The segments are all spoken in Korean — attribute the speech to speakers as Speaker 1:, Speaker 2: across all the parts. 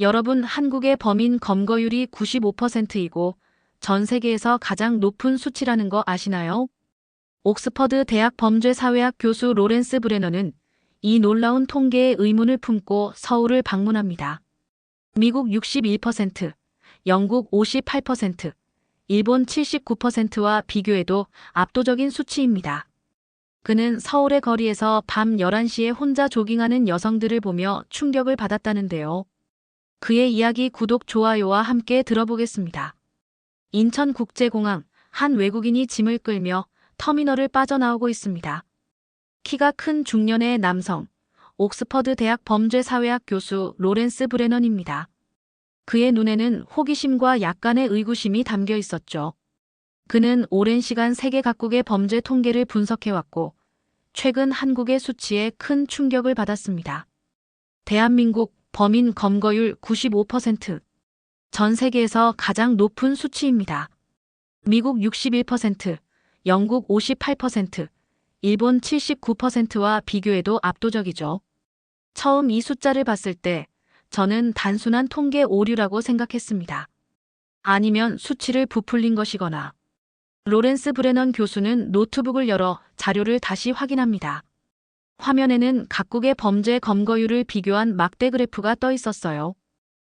Speaker 1: 여러분, 한국의 범인 검거율이 95%이고 전 세계에서 가장 높은 수치라는 거 아시나요? 옥스퍼드 대학 범죄사회학 교수 로렌스 브레너는 이 놀라운 통계에 의문을 품고 서울을 방문합니다. 미국 61%, 영국 58%, 일본 79%와 비교해도 압도적인 수치입니다. 그는 서울의 거리에서 밤 11시에 혼자 조깅하는 여성들을 보며 충격을 받았다는데요. 그의 이야기 구독, 좋아요와 함께 들어보겠습니다. 인천국제공항, 한 외국인이 짐을 끌며 터미널을 빠져나오고 있습니다. 키가 큰 중년의 남성, 옥스퍼드 대학 범죄사회학 교수 로렌스 브레넌입니다. 그의 눈에는 호기심과 약간의 의구심이 담겨 있었죠. 그는 오랜 시간 세계 각국의 범죄 통계를 분석해왔고 최근 한국의 수치에 큰 충격을 받았습니다. 대한민국 범인 검거율 95%. 전 세계에서 가장 높은 수치입니다. 미국 61%, 영국 58%, 일본 79%와 비교해도 압도적이죠. 처음 이 숫자를 봤을 때 저는 단순한 통계 오류라고 생각했습니다. 아니면 수치를 부풀린 것이거나. 로렌스 브레넌 교수는 노트북을 열어 자료를 다시 확인합니다. 화면에는 각국의 범죄 검거율을 비교한 막대 그래프가 떠 있었어요.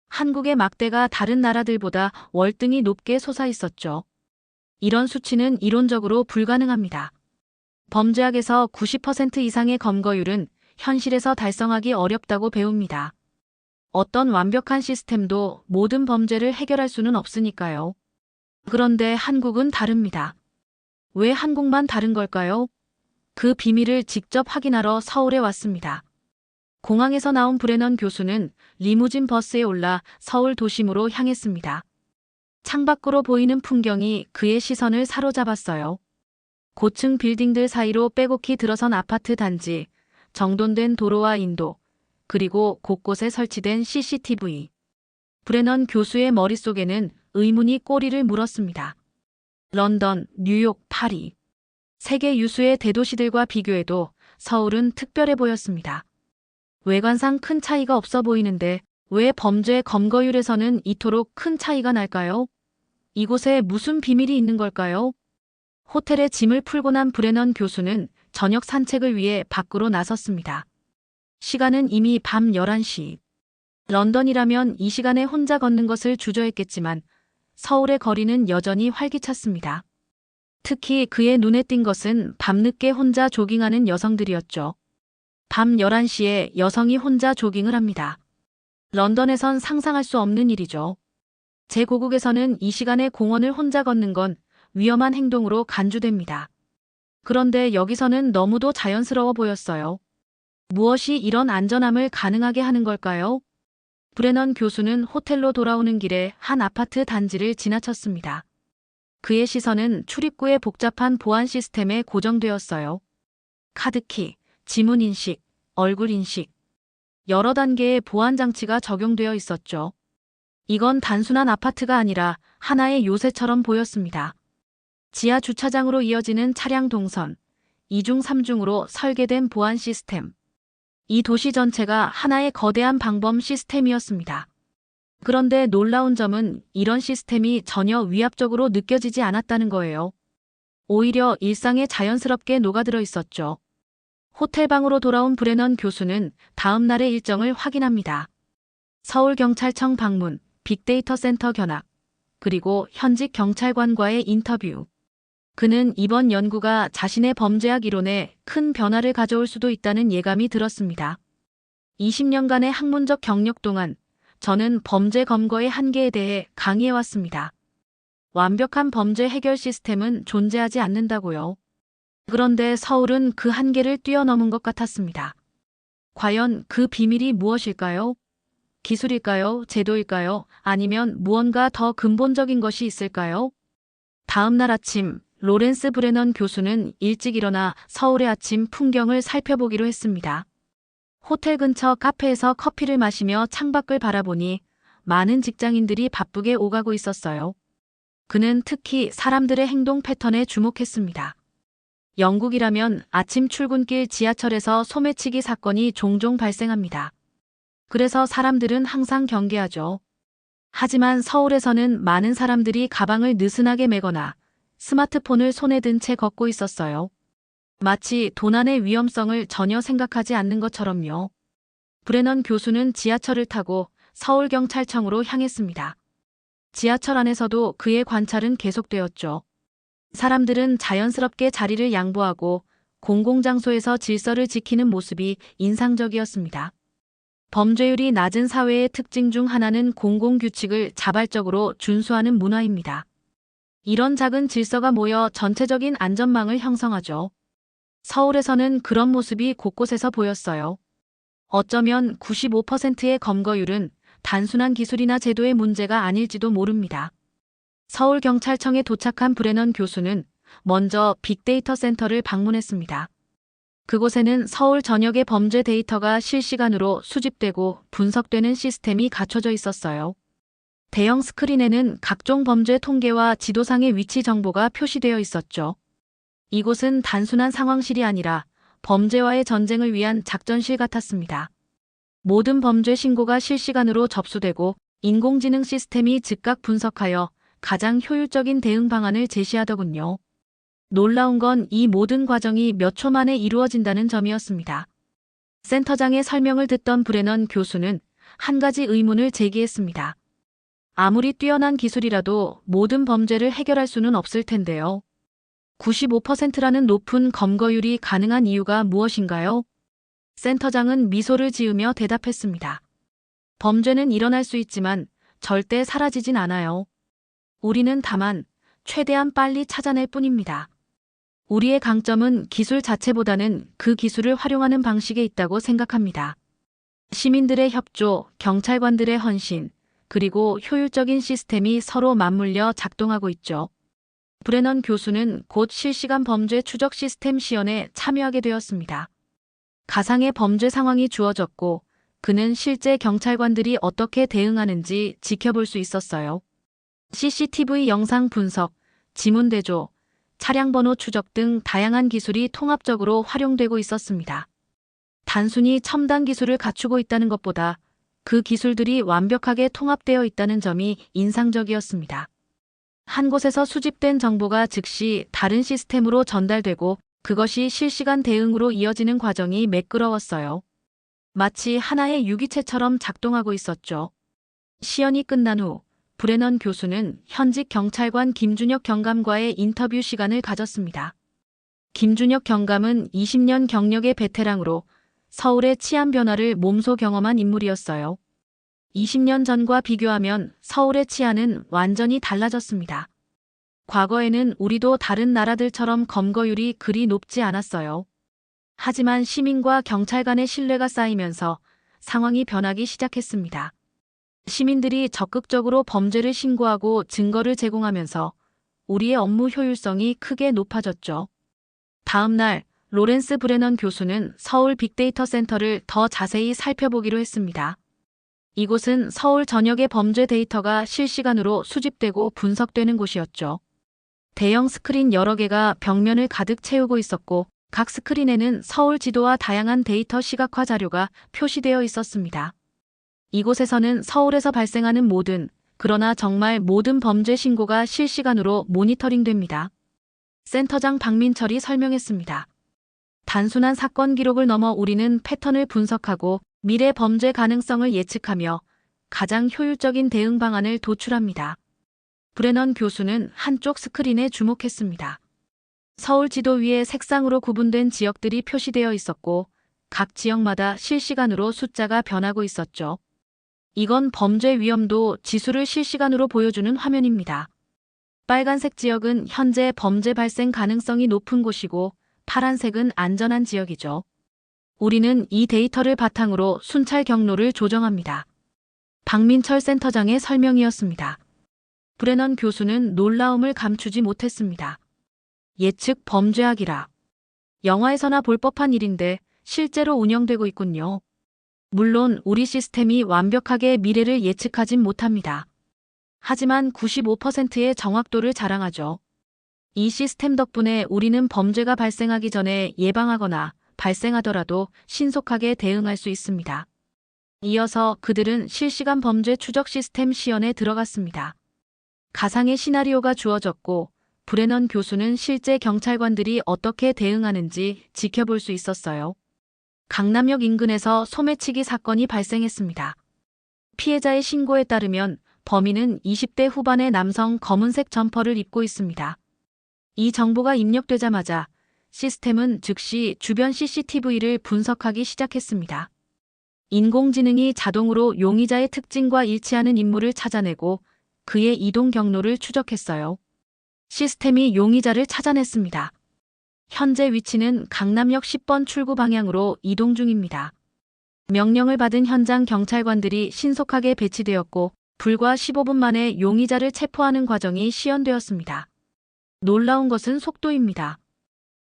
Speaker 1: 한국의 막대가 다른 나라들보다 월등히 높게 솟아 있었죠. 이런 수치는 이론적으로 불가능합니다. 범죄학에서 90% 이상의 검거율은 현실에서 달성하기 어렵다고 배웁니다. 어떤 완벽한 시스템도 모든 범죄를 해결할 수는 없으니까요. 그런데 한국은 다릅니다. 왜 한국만 다른 걸까요? 그 비밀을 직접 확인하러 서울에 왔습니다. 공항에서 나온 브레넌 교수는 리무진 버스에 올라 서울 도심으로 향했습니다. 창밖으로 보이는 풍경이 그의 시선을 사로잡았어요. 고층 빌딩들 사이로 빼곡히 들어선 아파트 단지, 정돈된 도로와 인도, 그리고 곳곳에 설치된 CCTV. 브레넌 교수의 머릿속에는 의문이 꼬리를 물었습니다. 런던, 뉴욕, 파리. 세계 유수의 대도시들과 비교해도 서울은 특별해 보였습니다. 외관상 큰 차이가 없어 보이는데 왜 범죄 검거율에서는 이토록 큰 차이가 날까요? 이곳에 무슨 비밀이 있는 걸까요? 호텔에 짐을 풀고 난 브레넌 교수는 저녁 산책을 위해 밖으로 나섰습니다. 시간은 이미 밤 11시. 런던이라면 이 시간에 혼자 걷는 것을 주저했겠지만 서울의 거리는 여전히 활기찼습니다. 특히 그의 눈에 띈 것은 밤늦게 혼자 조깅하는 여성들이었죠. 밤 11시에 여성이 혼자 조깅을 합니다. 런던에선 상상할 수 없는 일이죠. 제고국에서는 이 시간에 공원을 혼자 걷는 건 위험한 행동으로 간주됩니다. 그런데 여기서는 너무도 자연스러워 보였어요. 무엇이 이런 안전함을 가능하게 하는 걸까요? 브레넌 교수는 호텔로 돌아오는 길에 한 아파트 단지를 지나쳤습니다. 그의 시선은 출입구의 복잡한 보안 시스템에 고정되었어요. 카드키, 지문 인식, 얼굴 인식. 여러 단계의 보안 장치가 적용되어 있었죠. 이건 단순한 아파트가 아니라 하나의 요새처럼 보였습니다. 지하 주차장으로 이어지는 차량 동선, 2중 3중으로 설계된 보안 시스템. 이 도시 전체가 하나의 거대한 방범 시스템이었습니다. 그런데 놀라운 점은 이런 시스템이 전혀 위압적으로 느껴지지 않았다는 거예요. 오히려 일상에 자연스럽게 녹아들어 있었죠. 호텔 방으로 돌아온 브레넌 교수는 다음 날의 일정을 확인합니다. 서울경찰청 방문, 빅데이터 센터 견학, 그리고 현직 경찰관과의 인터뷰. 그는 이번 연구가 자신의 범죄학 이론에 큰 변화를 가져올 수도 있다는 예감이 들었습니다. 20년간의 학문적 경력 동안 저는 범죄 검거의 한계에 대해 강의해왔습니다. 완벽한 범죄 해결 시스템은 존재하지 않는다고요. 그런데 서울은 그 한계를 뛰어넘은 것 같았습니다. 과연 그 비밀이 무엇일까요? 기술일까요? 제도일까요? 아니면 무언가 더 근본적인 것이 있을까요? 다음 날 아침, 로렌스 브레넌 교수는 일찍 일어나 서울의 아침 풍경을 살펴보기로 했습니다. 호텔 근처 카페에서 커피를 마시며 창밖을 바라보니 많은 직장인들이 바쁘게 오가고 있었어요. 그는 특히 사람들의 행동 패턴에 주목했습니다. 영국이라면 아침 출근길 지하철에서 소매치기 사건이 종종 발생합니다. 그래서 사람들은 항상 경계하죠. 하지만 서울에서는 많은 사람들이 가방을 느슨하게 메거나 스마트폰을 손에 든 채 걷고 있었어요. 마치 도난의 위험성을 전혀 생각하지 않는 것처럼요. 브레넌 교수는 지하철을 타고 서울경찰청으로 향했습니다. 지하철 안에서도 그의 관찰은 계속되었죠. 사람들은 자연스럽게 자리를 양보하고 공공장소에서 질서를 지키는 모습이 인상적이었습니다. 범죄율이 낮은 사회의 특징 중 하나는 공공규칙을 자발적으로 준수하는 문화입니다. 이런 작은 질서가 모여 전체적인 안전망을 형성하죠. 서울에서는 그런 모습이 곳곳에서 보였어요. 어쩌면 95%의 검거율은 단순한 기술이나 제도의 문제가 아닐지도 모릅니다. 서울경찰청에 도착한 브레넌 교수는 먼저 빅데이터 센터를 방문했습니다. 그곳에는 서울 전역의 범죄 데이터가 실시간으로 수집되고 분석되는 시스템이 갖춰져 있었어요. 대형 스크린에는 각종 범죄 통계와 지도상의 위치 정보가 표시되어 있었죠. 이곳은 단순한 상황실이 아니라 범죄와의 전쟁을 위한 작전실 같았습니다. 모든 범죄 신고가 실시간으로 접수되고 인공지능 시스템이 즉각 분석하여 가장 효율적인 대응 방안을 제시하더군요. 놀라운 건 이 모든 과정이 몇 초 만에 이루어진다는 점이었습니다. 센터장의 설명을 듣던 브레넌 교수는 한 가지 의문을 제기했습니다. 아무리 뛰어난 기술이라도 모든 범죄를 해결할 수는 없을 텐데요. 95%라는 높은 검거율이 가능한 이유가 무엇인가요? 센터장은 미소를 지으며 대답했습니다. 범죄는 일어날 수 있지만 절대 사라지진 않아요. 우리는 다만 최대한 빨리 찾아낼 뿐입니다. 우리의 강점은 기술 자체보다는 그 기술을 활용하는 방식에 있다고 생각합니다. 시민들의 협조, 경찰관들의 헌신, 그리고 효율적인 시스템이 서로 맞물려 작동하고 있죠. 브레넌 교수는 곧 실시간 범죄 추적 시스템 시연에 참여하게 되었습니다. 가상의 범죄 상황이 주어졌고 그는 실제 경찰관들이 어떻게 대응하는지 지켜볼 수 있었어요. CCTV 영상 분석, 지문 대조, 차량 번호 추적 등 다양한 기술이 통합적으로 활용되고 있었습니다. 단순히 첨단 기술을 갖추고 있다는 것보다 그 기술들이 완벽하게 통합되어 있다는 점이 인상적이었습니다. 한 곳에서 수집된 정보가 즉시 다른 시스템으로 전달되고 그것이 실시간 대응으로 이어지는 과정이 매끄러웠어요. 마치 하나의 유기체처럼 작동하고 있었죠. 시연이 끝난 후 브레넌 교수는 현직 경찰관 김준혁 경감과의 인터뷰 시간을 가졌습니다. 김준혁 경감은 20년 경력의 베테랑으로 서울의 치안 변화를 몸소 경험한 인물이었어요. 20년 전과 비교하면 서울의 치안은 완전히 달라졌습니다. 과거에는 우리도 다른 나라들처럼 검거율이 그리 높지 않았어요. 하지만 시민과 경찰 간의 신뢰가 쌓이면서 상황이 변하기 시작했습니다. 시민들이 적극적으로 범죄를 신고하고 증거를 제공하면서 우리의 업무 효율성이 크게 높아졌죠. 다음 날 로렌스 브레넌 교수는 서울 빅데이터 센터를 더 자세히 살펴보기로 했습니다. 이곳은 서울 전역의 범죄 데이터가 실시간으로 수집되고 분석되는 곳이었죠. 대형 스크린 여러 개가 벽면을 가득 채우고 있었고 각 스크린에는 서울 지도와 다양한 데이터 시각화 자료가 표시되어 있었습니다. 이곳에서는 서울에서 발생하는 모든, 그러나 정말 모든 범죄 신고가 실시간으로 모니터링됩니다. 센터장 박민철이 설명했습니다. 단순한 사건 기록을 넘어 우리는 패턴을 분석하고 미래 범죄 가능성을 예측하며 가장 효율적인 대응 방안을 도출합니다. 브레넌 교수는 한쪽 스크린에 주목했습니다. 서울 지도 위에 색상으로 구분된 지역들이 표시되어 있었고 각 지역마다 실시간으로 숫자가 변하고 있었죠. 이건 범죄 위험도 지수를 실시간으로 보여주는 화면입니다. 빨간색 지역은 현재 범죄 발생 가능성이 높은 곳이고 파란색은 안전한 지역이죠. 우리는 이 데이터를 바탕으로 순찰 경로를 조정합니다. 박민철 센터장의 설명이었습니다. 브레넌 교수는 놀라움을 감추지 못했습니다. 예측 범죄학이라. 영화에서나 볼 법한 일인데 실제로 운영되고 있군요. 물론 우리 시스템이 완벽하게 미래를 예측하진 못합니다. 하지만 95%의 정확도를 자랑하죠. 이 시스템 덕분에 우리는 범죄가 발생하기 전에 예방하거나 발생하더라도 신속하게 대응할 수 있습니다. 이어서 그들은 실시간 범죄 추적 시스템 시연에 들어갔습니다. 가상의 시나리오가 주어졌고 브레넌 교수는 실제 경찰관들이 어떻게 대응하는지 지켜볼 수 있었어요. 강남역 인근에서 소매치기 사건이 발생했습니다. 피해자의 신고에 따르면 범인은 20대 후반의 남성 검은색 점퍼를 입고 있습니다. 이 정보가 입력되자마자 시스템은 즉시 주변 CCTV를 분석하기 시작했습니다. 인공지능이 자동으로 용의자의 특징과 일치하는 인물을 찾아내고 그의 이동 경로를 추적했어요. 시스템이 용의자를 찾아냈습니다. 현재 위치는 강남역 10번 출구 방향으로 이동 중입니다. 명령을 받은 현장 경찰관들이 신속하게 배치되었고 불과 15분 만에 용의자를 체포하는 과정이 시연되었습니다. 놀라운 것은 속도입니다.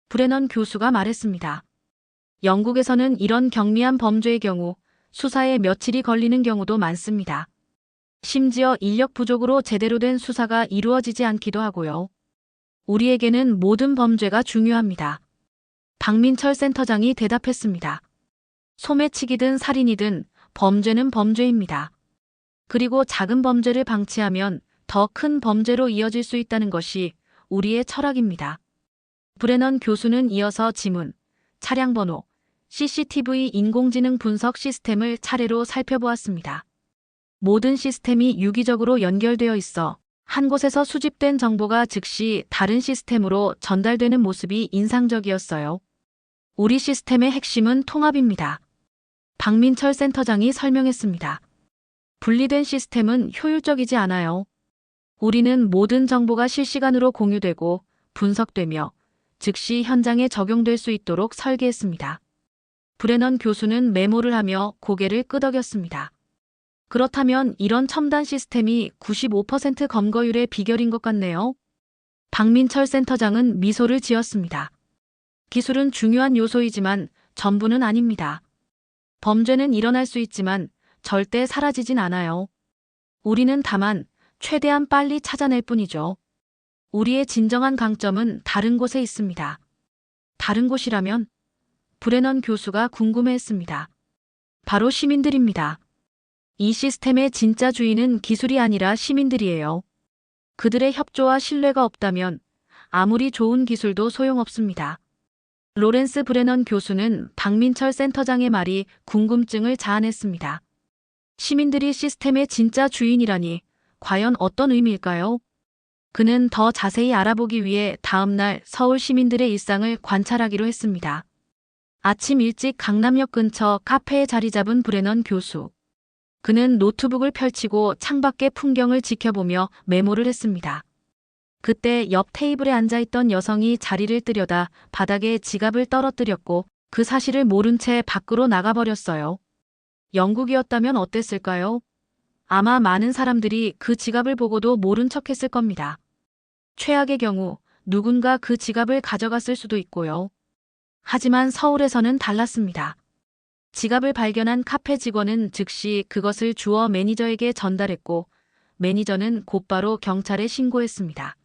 Speaker 1: 브레넌 교수가 말했습니다. 영국에서는 이런 경미한 범죄의 경우 수사에 며칠이 걸리는 경우도 많습니다. 심지어 인력 부족으로 제대로 된 수사가 이루어지지 않기도 하고요. 우리에게는 모든 범죄가 중요합니다. 박민철 센터장이 대답했습니다. 소매치기든 살인이든 범죄는 범죄입니다. 그리고 작은 범죄를 방치하면 더 큰 범죄로 이어질 수 있다는 것이 우리의 철학입니다. 브레넌 교수는 이어서 지문, 차량 번호, CCTV 인공지능 분석 시스템을 차례로 살펴보았습니다. 모든 시스템이 유기적으로 연결되어 있어 한 곳에서 수집된 정보가 즉시 다른 시스템으로 전달되는 모습이 인상적이었어요. 우리 시스템의 핵심은 통합입니다. 박민철 센터장이 설명했습니다. 분리된 시스템은 효율적이지 않아요. 우리는 모든 정보가 실시간으로 공유되고 분석되며 즉시 현장에 적용될 수 있도록 설계했습니다. 브레넌 교수는 메모를 하며 고개를 끄덕였습니다. 그렇다면 이런 첨단 시스템이 95% 검거율의 비결인 것 같네요. 박민철 센터장은 미소를 지었습니다. 기술은 중요한 요소이지만 전부는 아닙니다. 범죄는 일어날 수 있지만 절대 사라지진 않아요. 우리는 다만 최대한 빨리 찾아낼 뿐이죠. 우리의 진정한 강점은 다른 곳에 있습니다. 다른 곳이라면? 브레넌 교수가 궁금해했습니다. 바로 시민들입니다. 이 시스템의 진짜 주인은 기술이 아니라 시민들이에요. 그들의 협조와 신뢰가 없다면 아무리 좋은 기술도 소용없습니다. 로렌스 브레넌 교수는 박민철 센터장의 말이 궁금증을 자아냈습니다. 시민들이 시스템의 진짜 주인이라니 과연 어떤 의미일까요? 그는 더 자세히 알아보기 위해 다음날 서울 시민들의 일상을 관찰하기로 했습니다. 아침 일찍 강남역 근처 카페에 자리 잡은 브레넌 교수. 그는 노트북을 펼치고 창밖의 풍경을 지켜보며 메모를 했습니다. 그때 옆 테이블에 앉아있던 여성이 자리를 뜨려다 바닥에 지갑을 떨어뜨렸고 그 사실을 모른 채 밖으로 나가버렸어요. 영국이었다면 어땠을까요? 아마 많은 사람들이 그 지갑을 보고도 모른 척했을 겁니다. 최악의 경우 누군가 그 지갑을 가져갔을 수도 있고요. 하지만 서울에서는 달랐습니다. 지갑을 발견한 카페 직원은 즉시 그것을 주어 매니저에게 전달했고 매니저는 곧바로 경찰에 신고했습니다.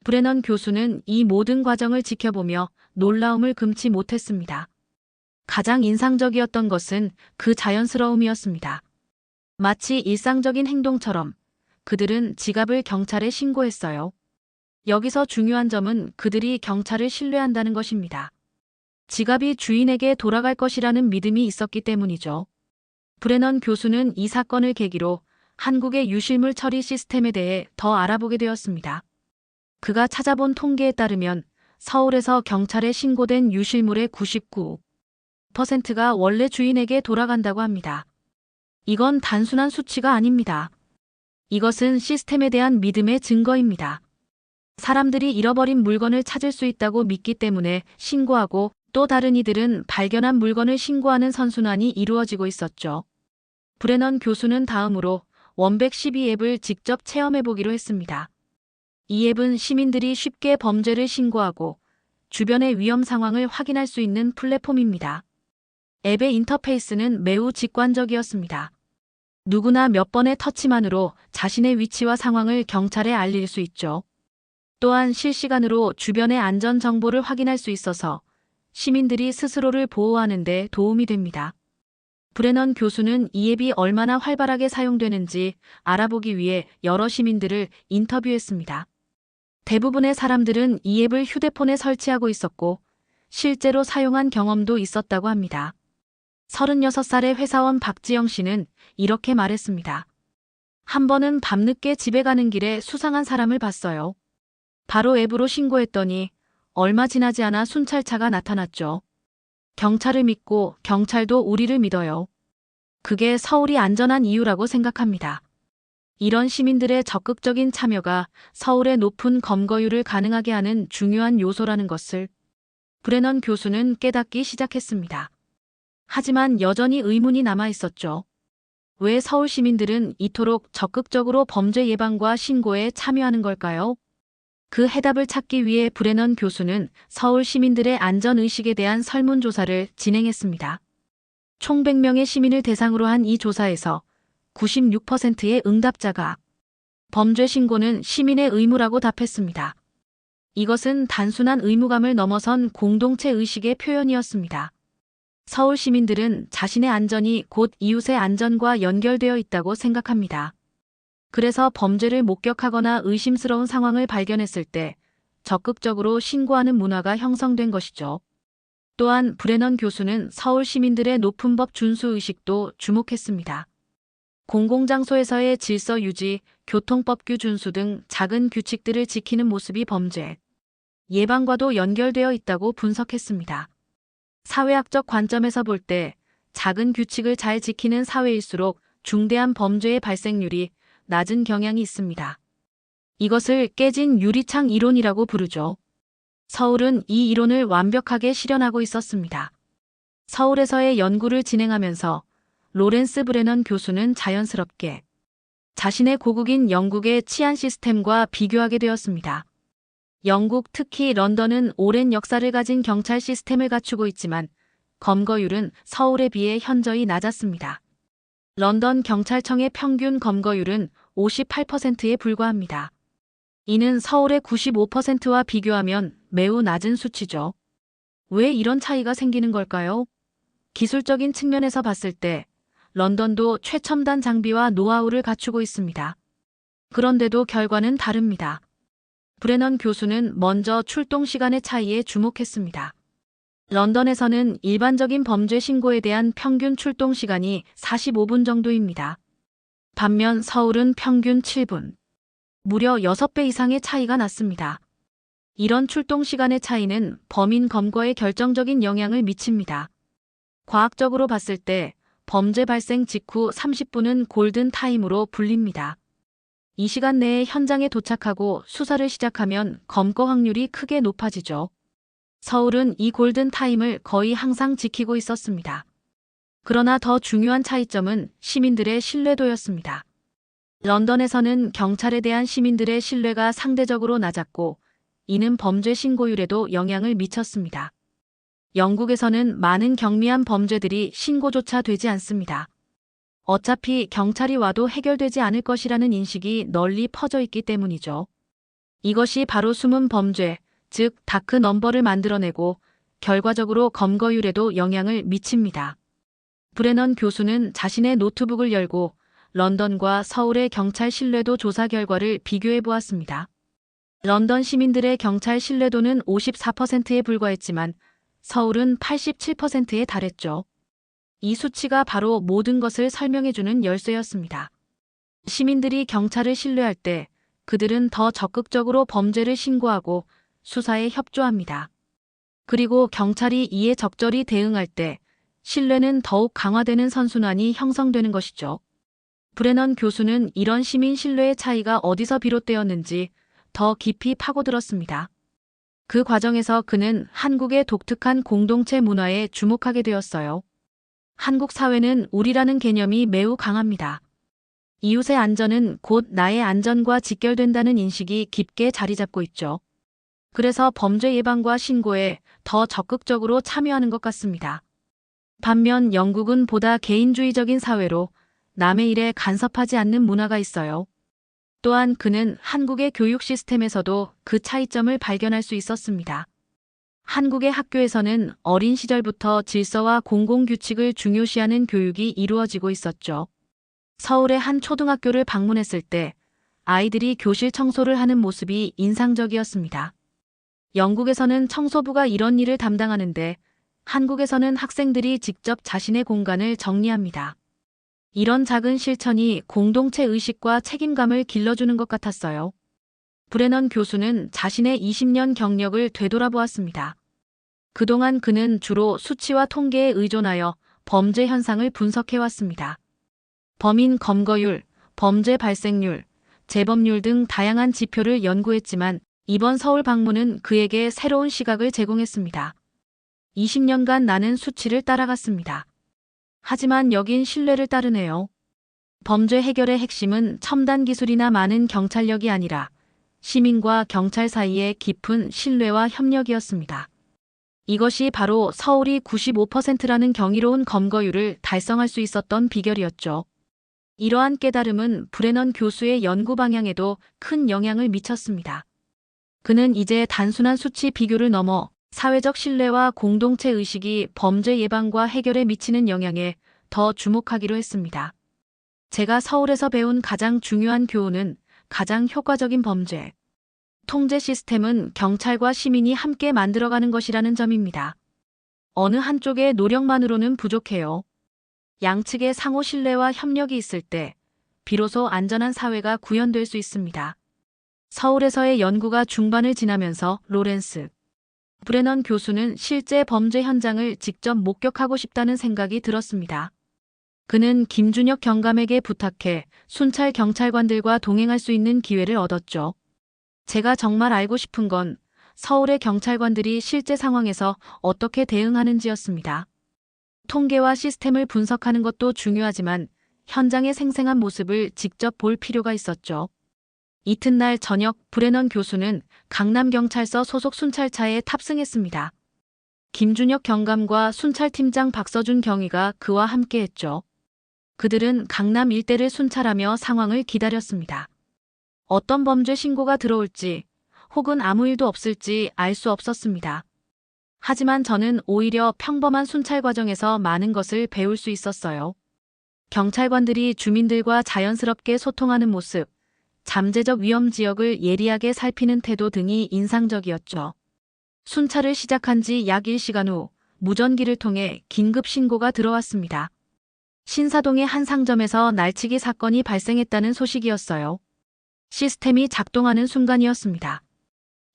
Speaker 1: 브레넌 교수는 이 모든 과정을 지켜보며 놀라움을 금치 못했습니다. 가장 인상적이었던 것은 그 자연스러움이었습니다. 마치 일상적인 행동처럼 그들은 지갑을 경찰에 신고했어요. 여기서 중요한 점은 그들이 경찰을 신뢰한다는 것입니다. 지갑이 주인에게 돌아갈 것이라는 믿음이 있었기 때문이죠. 브레넌 교수는 이 사건을 계기로 한국의 유실물 처리 시스템에 대해 더 알아보게 되었습니다. 그가 찾아본 통계에 따르면 서울에서 경찰에 신고된 유실물의 99%가 원래 주인에게 돌아간다고 합니다. 이건 단순한 수치가 아닙니다. 이것은 시스템에 대한 믿음의 증거입니다. 사람들이 잃어버린 물건을 찾을 수 있다고 믿기 때문에 신고하고 또 다른 이들은 발견한 물건을 신고하는 선순환이 이루어지고 있었죠. 브레넌 교수는 다음으로 원백 12 앱을 직접 체험해보기로 했습니다. 이 앱은 시민들이 쉽게 범죄를 신고하고 주변의 위험 상황을 확인할 수 있는 플랫폼입니다. 앱의 인터페이스는 매우 직관적이었습니다. 누구나 몇 번의 터치만으로 자신의 위치와 상황을 경찰에 알릴 수 있죠. 또한 실시간으로 주변의 안전 정보를 확인할 수 있어서 시민들이 스스로를 보호하는 데 도움이 됩니다. 브레넌 교수는 이 앱이 얼마나 활발하게 사용되는지 알아보기 위해 여러 시민들을 인터뷰했습니다. 대부분의 사람들은 이 앱을 휴대폰에 설치하고 있었고 실제로 사용한 경험도 있었다고 합니다. 36살의 회사원 박지영 씨는 이렇게 말했습니다. 한 번은 밤늦게 집에 가는 길에 수상한 사람을 봤어요. 바로 앱으로 신고했더니 얼마 지나지 않아 순찰차가 나타났죠. 경찰을 믿고 경찰도 우리를 믿어요. 그게 서울이 안전한 이유라고 생각합니다. 이런 시민들의 적극적인 참여가 서울의 높은 검거율을 가능하게 하는 중요한 요소라는 것을 브레넌 교수는 깨닫기 시작했습니다. 하지만 여전히 의문이 남아 있었죠. 왜 서울 시민들은 이토록 적극적으로 범죄 예방과 신고에 참여하는 걸까요? 그 해답을 찾기 위해 브레넌 교수는 서울 시민들의 안전의식에 대한 설문조사를 진행했습니다. 총 100명의 시민을 대상으로 한 이 조사에서 96%의 응답자가 범죄 신고는 시민의 의무라고 답했습니다. 이것은 단순한 의무감을 넘어선 공동체 의식의 표현이었습니다. 서울 시민들은 자신의 안전이 곧 이웃의 안전과 연결되어 있다고 생각합니다. 그래서 범죄를 목격하거나 의심스러운 상황을 발견했을 때 적극적으로 신고하는 문화가 형성된 것이죠. 또한 브레넌 교수는 서울 시민들의 높은 법 준수 의식도 주목했습니다. 공공장소에서의 질서 유지, 교통법규 준수 등 작은 규칙들을 지키는 모습이 범죄 예방과도 연결되어 있다고 분석했습니다. 사회학적 관점에서 볼 때 작은 규칙을 잘 지키는 사회일수록 중대한 범죄의 발생률이 낮은 경향이 있습니다. 이것을 깨진 유리창 이론이라고 부르죠. 서울은 이 이론을 완벽하게 실현하고 있었습니다. 서울에서의 연구를 진행하면서 로렌스 브레넌 교수는 자연스럽게 자신의 고국인 영국의 치안 시스템과 비교하게 되었습니다. 영국, 특히 런던은 오랜 역사를 가진 경찰 시스템을 갖추고 있지만 검거율은 서울에 비해 현저히 낮았습니다. 런던 경찰청의 평균 검거율은 58%에 불과합니다. 이는 서울의 95%와 비교하면 매우 낮은 수치죠. 왜 이런 차이가 생기는 걸까요? 기술적인 측면에서 봤을 때 런던도 최첨단 장비와 노하우를 갖추고 있습니다. 그런데도 결과는 다릅니다. 브레넌 교수는 먼저 출동 시간의 차이에 주목했습니다. 런던에서는 일반적인 범죄 신고에 대한 평균 출동 시간이 45분 정도입니다. 반면 서울은 평균 7분. 무려 6배 이상의 차이가 났습니다. 이런 출동 시간의 차이는 범인 검거에 결정적인 영향을 미칩니다. 과학적으로 봤을 때 범죄 발생 직후 30분은 골든 타임으로 불립니다. 이 시간 내에 현장에 도착하고 수사를 시작하면 검거 확률이 크게 높아지죠. 서울은 이 골든 타임을 거의 항상 지키고 있었습니다. 그러나 더 중요한 차이점은 시민들의 신뢰도였습니다. 런던에서는 경찰에 대한 시민들의 신뢰가 상대적으로 낮았고 이는 범죄 신고율에도 영향을 미쳤습니다. 영국에서는 많은 경미한 범죄들이 신고조차 되지 않습니다. 어차피 경찰이 와도 해결되지 않을 것이라는 인식이 널리 퍼져 있기 때문이죠. 이것이 바로 숨은 범죄, 즉 다크 넘버를 만들어내고 결과적으로 검거율에도 영향을 미칩니다. 브레넌 교수는 자신의 노트북을 열고 런던과 서울의 경찰 신뢰도 조사 결과를 비교해 보았습니다. 런던 시민들의 경찰 신뢰도는 54%에 불과했지만 서울은 87%에 달했죠. 이 수치가 바로 모든 것을 설명해주는 열쇠였습니다. 시민들이 경찰을 신뢰할 때 그들은 더 적극적으로 범죄를 신고하고 수사에 협조합니다. 그리고 경찰이 이에 적절히 대응할 때 신뢰는 더욱 강화되는 선순환이 형성되는 것이죠. 브레넌 교수는 이런 시민 신뢰의 차이가 어디서 비롯되었는지 더 깊이 파고들었습니다. 그 과정에서 그는 한국의 독특한 공동체 문화에 주목하게 되었어요. 한국 사회는 우리라는 개념이 매우 강합니다. 이웃의 안전은 곧 나의 안전과 직결된다는 인식이 깊게 자리 잡고 있죠. 그래서 범죄 예방과 신고에 더 적극적으로 참여하는 것 같습니다. 반면 영국은 보다 개인주의적인 사회로 남의 일에 간섭하지 않는 문화가 있어요. 또한 그는 한국의 교육 시스템에서도 그 차이점을 발견할 수 있었습니다. 한국의 학교에서는 어린 시절부터 질서와 공공규칙을 중요시하는 교육이 이루어지고 있었죠. 서울의 한 초등학교를 방문했을 때 아이들이 교실 청소를 하는 모습이 인상적이었습니다. 영국에서는 청소부가 이런 일을 담당하는데 한국에서는 학생들이 직접 자신의 공간을 정리합니다. 이런 작은 실천이 공동체 의식과 책임감을 길러주는 것 같았어요. 브레넌 교수는 자신의 20년 경력을 되돌아보았습니다. 그동안 그는 주로 수치와 통계에 의존하여 범죄 현상을 분석해왔습니다. 범인 검거율, 범죄 발생률, 재범률 등 다양한 지표를 연구했지만 이번 서울 방문은 그에게 새로운 시각을 제공했습니다. 20년간 나는 수치를 따라갔습니다. 하지만 여긴 신뢰를 따르네요. 범죄 해결의 핵심은 첨단 기술이나 많은 경찰력이 아니라 시민과 경찰 사이의 깊은 신뢰와 협력이었습니다. 이것이 바로 서울이 95%라는 경이로운 검거율을 달성할 수 있었던 비결이었죠. 이러한 깨달음은 브레넌 교수의 연구 방향에도 큰 영향을 미쳤습니다. 그는 이제 단순한 수치 비교를 넘어 사회적 신뢰와 공동체 의식이 범죄 예방과 해결에 미치는 영향에 더 주목하기로 했습니다. 제가 서울에서 배운 가장 중요한 교훈은 가장 효과적인 범죄 통제 시스템은 경찰과 시민이 함께 만들어가는 것이라는 점입니다. 어느 한쪽의 노력만으로는 부족해요. 양측의 상호 신뢰와 협력이 있을 때 비로소 안전한 사회가 구현될 수 있습니다. 서울에서의 연구가 중반을 지나면서 로렌스 브레넌 교수는 실제 범죄 현장을 직접 목격하고 싶다는 생각이 들었습니다. 그는 김준혁 경감에게 부탁해 순찰 경찰관들과 동행할 수 있는 기회를 얻었죠. 제가 정말 알고 싶은 건 서울의 경찰관들이 실제 상황에서 어떻게 대응하는지였습니다. 통계와 시스템을 분석하는 것도 중요하지만 현장의 생생한 모습을 직접 볼 필요가 있었죠. 이튿날 저녁 브레넌 교수는 강남경찰서 소속 순찰차에 탑승했습니다. 김준혁 경감과 순찰팀장 박서준 경위가 그와 함께했죠. 그들은 강남 일대를 순찰하며 상황을 기다렸습니다. 어떤 범죄 신고가 들어올지 혹은 아무 일도 없을지 알 수 없었습니다. 하지만 저는 오히려 평범한 순찰 과정에서 많은 것을 배울 수 있었어요. 경찰관들이 주민들과 자연스럽게 소통하는 모습, 잠재적 위험 지역을 예리하게 살피는 태도 등이 인상적이었죠. 순찰을 시작한 지 약 1시간 후 무전기를 통해 긴급 신고가 들어왔습니다. 신사동의 한 상점에서 날치기 사건이 발생했다는 소식이었어요. 시스템이 작동하는 순간이었습니다.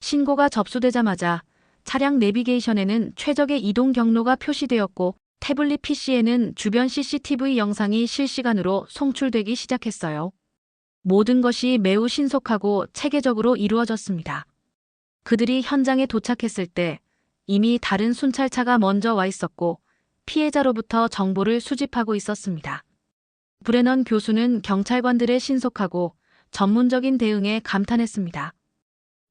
Speaker 1: 신고가 접수되자마자 차량 내비게이션에는 최적의 이동 경로가 표시되었고 태블릿 PC에는 주변 CCTV 영상이 실시간으로 송출되기 시작했어요. 모든 것이 매우 신속하고 체계적으로 이루어졌습니다. 그들이 현장에 도착했을 때 이미 다른 순찰차가 먼저 와 있었고 피해자로부터 정보를 수집하고 있었습니다. 브레넌 교수는 경찰관들의 신속하고 전문적인 대응에 감탄했습니다.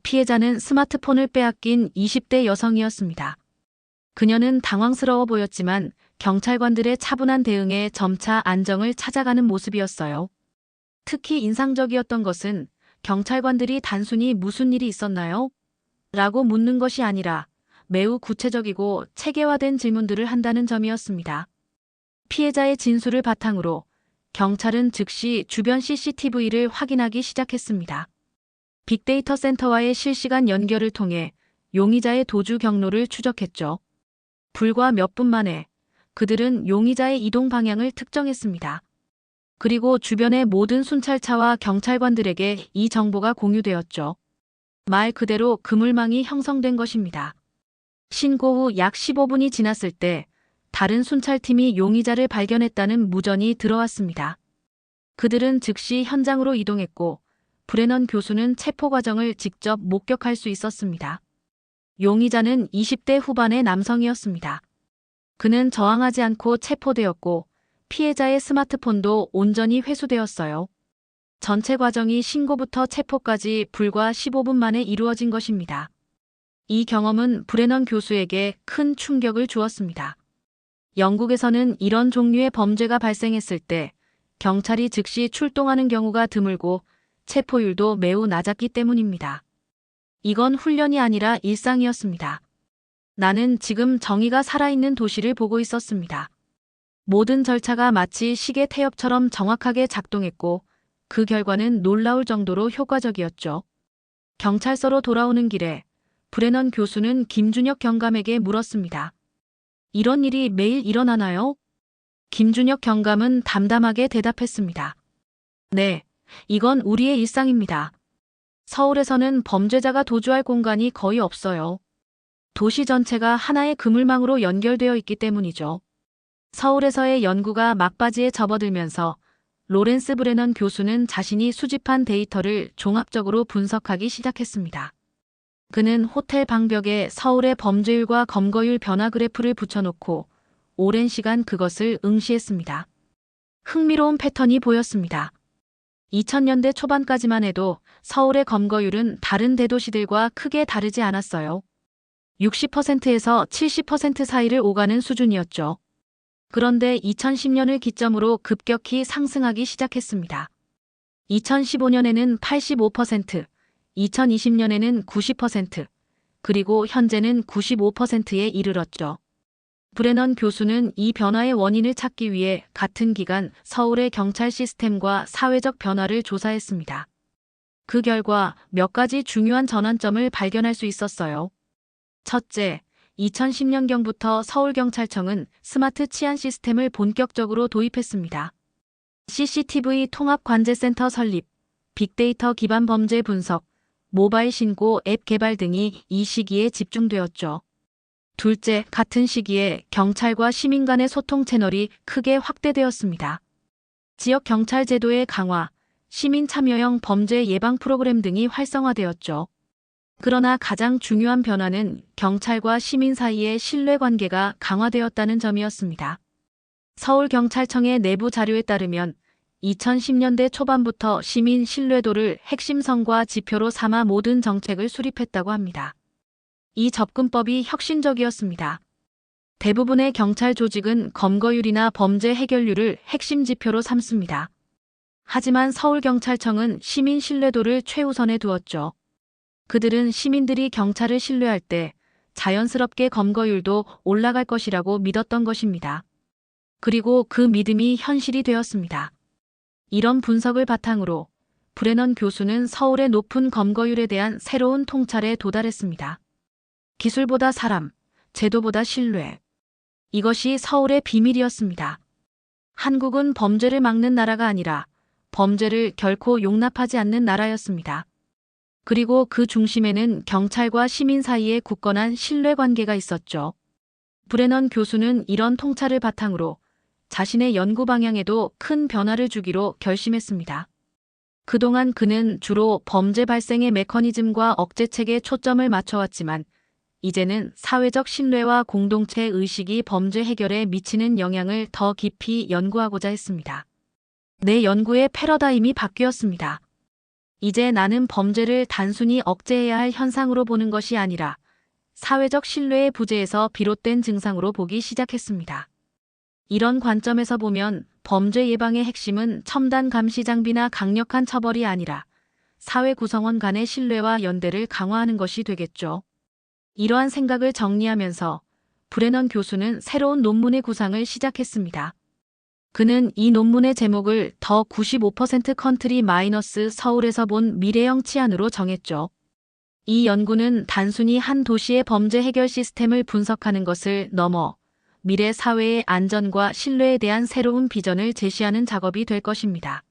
Speaker 1: 피해자는 스마트폰을 빼앗긴 20대 여성이었습니다. 그녀는 당황스러워 보였지만 경찰관들의 차분한 대응에 점차 안정을 찾아가는 모습이었어요. 특히 인상적이었던 것은 경찰관들이 단순히 무슨 일이 있었나요? 라고 묻는 것이 아니라 매우 구체적이고 체계화된 질문들을 한다는 점이었습니다. 피해자의 진술을 바탕으로 경찰은 즉시 주변 CCTV를 확인하기 시작했습니다. 빅데이터 센터와의 실시간 연결을 통해 용의자의 도주 경로를 추적했죠. 불과 몇 분 만에 그들은 용의자의 이동 방향을 특정했습니다. 그리고 주변의 모든 순찰차와 경찰관들에게 이 정보가 공유되었죠. 말 그대로 그물망이 형성된 것입니다. 신고 후 약 15분이 지났을 때 다른 순찰팀이 용의자를 발견했다는 무전이 들어왔습니다. 그들은 즉시 현장으로 이동했고 브레넌 교수는 체포 과정을 직접 목격할 수 있었습니다. 용의자는 20대 후반의 남성이었습니다. 그는 저항하지 않고 체포되었고 피해자의 스마트폰도 온전히 회수되었어요. 전체 과정이 신고부터 체포까지 불과 15분 만에 이루어진 것입니다. 이 경험은 브레넌 교수에게 큰 충격을 주었습니다. 영국에서는 이런 종류의 범죄가 발생했을 때 경찰이 즉시 출동하는 경우가 드물고 체포율도 매우 낮았기 때문입니다. 이건 훈련이 아니라 일상이었습니다. 나는 지금 정의가 살아있는 도시를 보고 있었습니다. 모든 절차가 마치 시계 태엽처럼 정확하게 작동했고 그 결과는 놀라울 정도로 효과적이었죠. 경찰서로 돌아오는 길에 브레넌 교수는 김준혁 경감에게 물었습니다. 이런 일이 매일 일어나나요? 김준혁 경감은 담담하게 대답했습니다. 네, 이건 우리의 일상입니다. 서울에서는 범죄자가 도주할 공간이 거의 없어요. 도시 전체가 하나의 그물망으로 연결되어 있기 때문이죠. 서울에서의 연구가 막바지에 접어들면서 로렌스 브레넌 교수는 자신이 수집한 데이터를 종합적으로 분석하기 시작했습니다. 그는 호텔 방벽에 서울의 범죄율과 검거율 변화 그래프를 붙여놓고 오랜 시간 그것을 응시했습니다. 흥미로운 패턴이 보였습니다. 2000년대 초반까지만 해도 서울의 검거율은 다른 대도시들과 크게 다르지 않았어요. 60%에서 70% 사이를 오가는 수준이었죠. 그런데 2010년을 기점으로 급격히 상승하기 시작했습니다. 2015년에는 85%, 2020년에는 90%, 그리고 현재는 95%에 이르렀죠. 브레넌 교수는 이 변화의 원인을 찾기 위해 같은 기간 서울의 경찰 시스템과 사회적 변화를 조사했습니다. 그 결과 몇 가지 중요한 전환점을 발견할 수 있었어요. 첫째, 2010년경부터 서울경찰청은 스마트 치안 시스템을 본격적으로 도입했습니다. CCTV 통합관제센터 설립, 빅데이터 기반 범죄 분석, 모바일 신고 앱 개발 등이 이 시기에 집중되었죠. 둘째, 같은 시기에 경찰과 시민 간의 소통 채널이 크게 확대되었습니다. 지역 경찰 제도의 강화, 시민 참여형 범죄 예방 프로그램 등이 활성화되었죠. 그러나 가장 중요한 변화는 경찰과 시민 사이의 신뢰관계가 강화되었다는 점이었습니다. 서울경찰청의 내부 자료에 따르면 2010년대 초반부터 시민 신뢰도를 핵심성과 지표로 삼아 모든 정책을 수립했다고 합니다. 이 접근법이 혁신적이었습니다. 대부분의 경찰 조직은 검거율이나 범죄 해결률을 핵심 지표로 삼습니다. 하지만 서울경찰청은 시민 신뢰도를 최우선에 두었죠. 그들은 시민들이 경찰을 신뢰할 때 자연스럽게 검거율도 올라갈 것이라고 믿었던 것입니다. 그리고 그 믿음이 현실이 되었습니다. 이런 분석을 바탕으로 브레넌 교수는 서울의 높은 검거율에 대한 새로운 통찰에 도달했습니다. 기술보다 사람, 제도보다 신뢰. 이것이 서울의 비밀이었습니다. 한국은 범죄를 막는 나라가 아니라 범죄를 결코 용납하지 않는 나라였습니다. 그리고 그 중심에는 경찰과 시민 사이에 굳건한 신뢰관계가 있었죠. 브레넌 교수는 이런 통찰을 바탕으로 자신의 연구 방향에도 큰 변화를 주기로 결심했습니다. 그동안 그는 주로 범죄 발생의 메커니즘과 억제책에 초점을 맞춰왔지만 이제는 사회적 신뢰와 공동체 의식이 범죄 해결에 미치는 영향을 더 깊이 연구하고자 했습니다. 내 연구의 패러다임이 바뀌었습니다. 이제 나는 범죄를 단순히 억제해야 할 현상으로 보는 것이 아니라 사회적 신뢰의 부재에서 비롯된 증상으로 보기 시작했습니다. 이런 관점에서 보면 범죄 예방의 핵심은 첨단 감시 장비나 강력한 처벌이 아니라 사회 구성원 간의 신뢰와 연대를 강화하는 것이 되겠죠. 이러한 생각을 정리하면서 브레넌 교수는 새로운 논문의 구상을 시작했습니다. 그는 이 논문의 제목을 더 95% 컨트리 마이너스 서울에서 본 미래형 치안으로 정했죠. 이 연구는 단순히 한 도시의 범죄 해결 시스템을 분석하는 것을 넘어 미래 사회의 안전과 신뢰에 대한 새로운 비전을 제시하는 작업이 될 것입니다.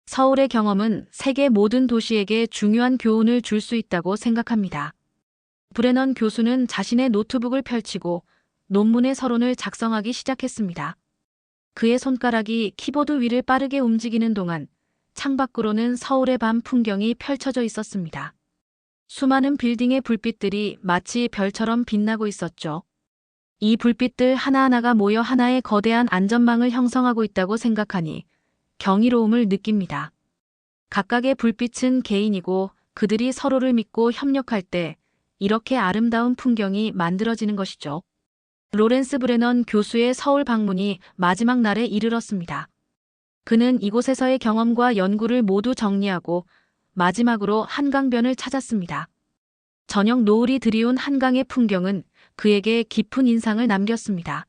Speaker 1: 서울의 경험은 세계 모든 도시에게 중요한 교훈을 줄 수 있다고 생각합니다. 브레넌 교수는 자신의 노트북을 펼치고 논문의 서론을 작성하기 시작했습니다. 그의 손가락이 키보드 위를 빠르게 움직이는 동안 창밖으로는 서울의 밤 풍경이 펼쳐져 있었습니다. 수많은 빌딩의 불빛들이 마치 별처럼 빛나고 있었죠. 이 불빛들 하나하나가 모여 하나의 거대한 안전망을 형성하고 있다고 생각하니 경이로움을 느낍니다. 각각의 불빛은 개인이고 그들이 서로를 믿고 협력할 때 이렇게 아름다운 풍경이 만들어지는 것이죠. 로렌스 브레넌 교수의 서울 방문이 마지막 날에 이르렀습니다. 그는 이곳에서의 경험과 연구를 모두 정리하고 마지막으로 한강변을 찾았습니다. 저녁 노을이 드리운 한강의 풍경은 그에게 깊은 인상을 남겼습니다.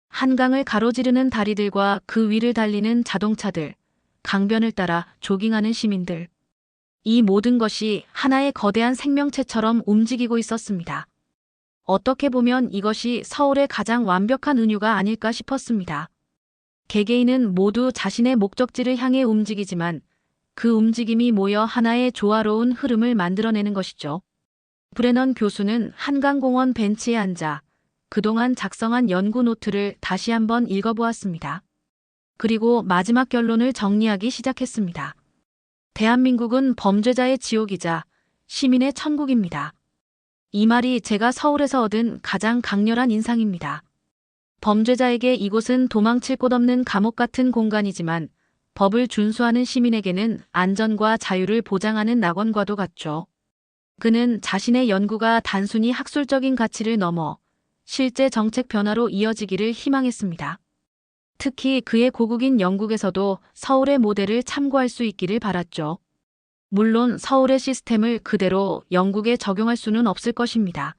Speaker 1: 한강을 가로지르는 다리들과 그 위를 달리는 자동차들, 강변을 따라 조깅하는 시민들. 이 모든 것이 하나의 거대한 생명체처럼 움직이고 있었습니다. 어떻게 보면 이것이 서울의 가장 완벽한 은유가 아닐까 싶었습니다. 개개인은 모두 자신의 목적지를 향해 움직이지만 그 움직임이 모여 하나의 조화로운 흐름을 만들어내는 것이죠. 브레넌 교수는 한강공원 벤치에 앉아 그동안 작성한 연구 노트를 다시 한번 읽어보았습니다. 그리고 마지막 결론을 정리하기 시작했습니다. 대한민국은 범죄자의 지옥이자 시민의 천국입니다. 이 말이 제가 서울에서 얻은 가장 강렬한 인상입니다. 범죄자에게 이곳은 도망칠 곳 없는 감옥 같은 공간이지만 법을 준수하는 시민에게는 안전과 자유를 보장하는 낙원과도 같죠. 그는 자신의 연구가 단순히 학술적인 가치를 넘어 실제 정책 변화로 이어지기를 희망했습니다. 특히 그의 고국인 영국에서도 서울의 모델을 참고할 수 있기를 바랐죠. 물론 서울의 시스템을 그대로 영국에 적용할 수는 없을 것입니다.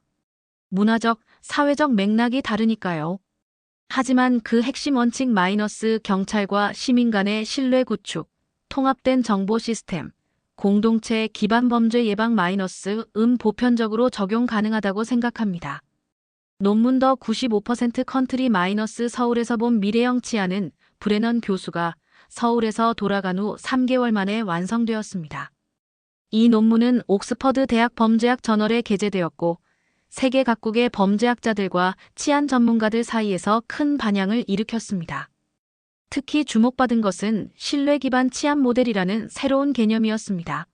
Speaker 1: 문화적, 사회적 맥락이 다르니까요. 하지만 그 핵심 원칙 마이너스 경찰과 시민 간의 신뢰 구축, 통합된 정보 시스템, 공동체 기반 범죄 예방 마이너스 보편적으로 적용 가능하다고 생각합니다. 논문 더 95% 컨트리 마이너스 서울에서 본 미래형 치안은 브레넌 교수가 서울에서 돌아간 후 3개월 만에 완성되었습니다. 이 논문은 옥스퍼드 대학 범죄학 저널에 게재되었고 세계 각국의 범죄학자들과 치안 전문가들 사이에서 큰 반향을 일으켰습니다. 특히 주목받은 것은 신뢰 기반 치안 모델이라는 새로운 개념이었습니다.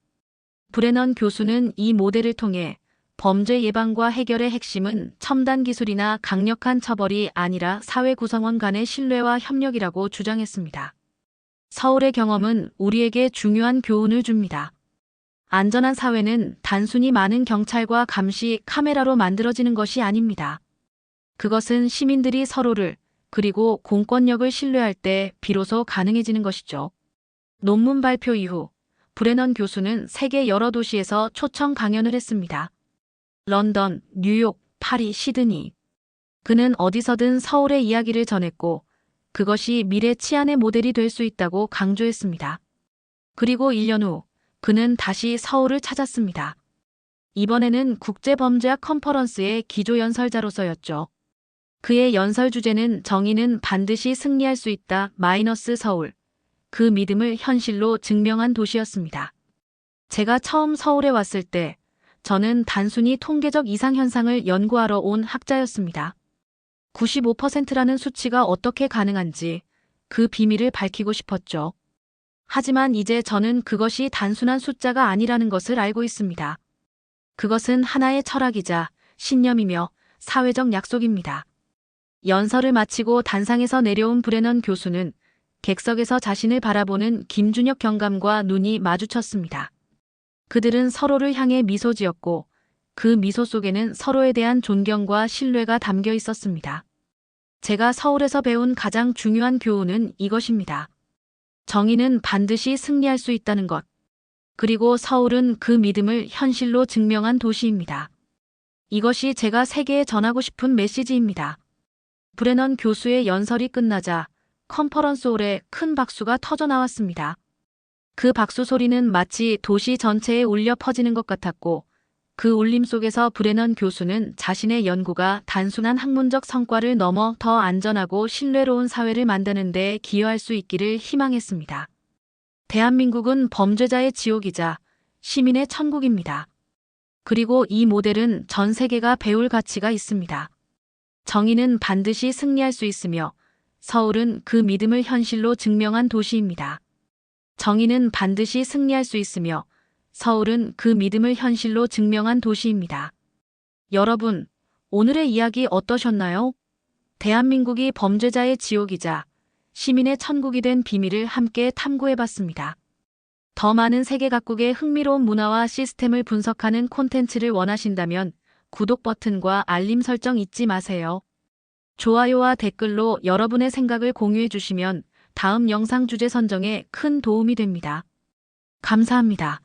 Speaker 1: 브레넌 교수는 이 모델을 통해 범죄 예방과 해결의 핵심은 첨단 기술이나 강력한 처벌이 아니라 사회 구성원 간의 신뢰와 협력이라고 주장했습니다. 서울의 경험은 우리에게 중요한 교훈을 줍니다. 안전한 사회는 단순히 많은 경찰과 감시 카메라로 만들어지는 것이 아닙니다. 그것은 시민들이 서로를 그리고 공권력을 신뢰할 때 비로소 가능해지는 것이죠. 논문 발표 이후 브레넌 교수는 세계 여러 도시에서 초청 강연을 했습니다. 런던, 뉴욕, 파리, 시드니. 그는 어디서든 서울의 이야기를 전했고 그것이 미래 치안의 모델이 될 수 있다고 강조했습니다. 그리고 1년 후 그는 다시 서울을 찾았습니다. 이번에는 국제범죄학 컨퍼런스의 기조연설자로서였죠. 그의 연설 주제는 정의는 반드시 승리할 수 있다 마이너스 서울. 그 믿음을 현실로 증명한 도시였습니다. 제가 처음 서울에 왔을 때 저는 단순히 통계적 이상현상을 연구하러 온 학자였습니다. 95%라는 수치가 어떻게 가능한지 그 비밀을 밝히고 싶었죠. 하지만 이제 저는 그것이 단순한 숫자가 아니라는 것을 알고 있습니다. 그것은 하나의 철학이자 신념이며 사회적 약속입니다. 연설을 마치고 단상에서 내려온 브레넌 교수는 객석에서 자신을 바라보는 김준혁 경감과 눈이 마주쳤습니다. 그들은 서로를 향해 미소 지었고 그 미소 속에는 서로에 대한 존경과 신뢰가 담겨 있었습니다. 제가 서울에서 배운 가장 중요한 교훈은 이것입니다. 정의는 반드시 승리할 수 있다는 것. 그리고 서울은 그 믿음을 현실로 증명한 도시입니다. 이것이 제가 세계에 전하고 싶은 메시지입니다. 브레넌 교수의 연설이 끝나자 컨퍼런스홀에 큰 박수가 터져 나왔습니다. 그 박수 소리는 마치 도시 전체에 울려 퍼지는 것 같았고 그 울림 속에서 브레넌 교수는 자신의 연구가 단순한 학문적 성과를 넘어 더 안전하고 신뢰로운 사회를 만드는 데 기여할 수 있기를 희망했습니다. 대한민국은 범죄자의 지옥이자 시민의 천국입니다. 그리고 이 모델은 전 세계가 배울 가치가 있습니다. 정의는 반드시 승리할 수 있으며 서울은 그 믿음을 현실로 증명한 도시입니다. 정의는 반드시 승리할 수 있으며 서울은 그 믿음을 현실로 증명한 도시입니다. 여러분, 오늘의 이야기 어떠셨나요? 대한민국이 범죄자의 지옥이자 시민의 천국이 된 비밀을 함께 탐구해봤습니다. 더 많은 세계 각국의 흥미로운 문화와 시스템을 분석하는 콘텐츠를 원하신다면 구독 버튼과 알림 설정 잊지 마세요. 좋아요와 댓글로 여러분의 생각을 공유해 주시면 다음 영상 주제 선정에 큰 도움이 됩니다. 감사합니다.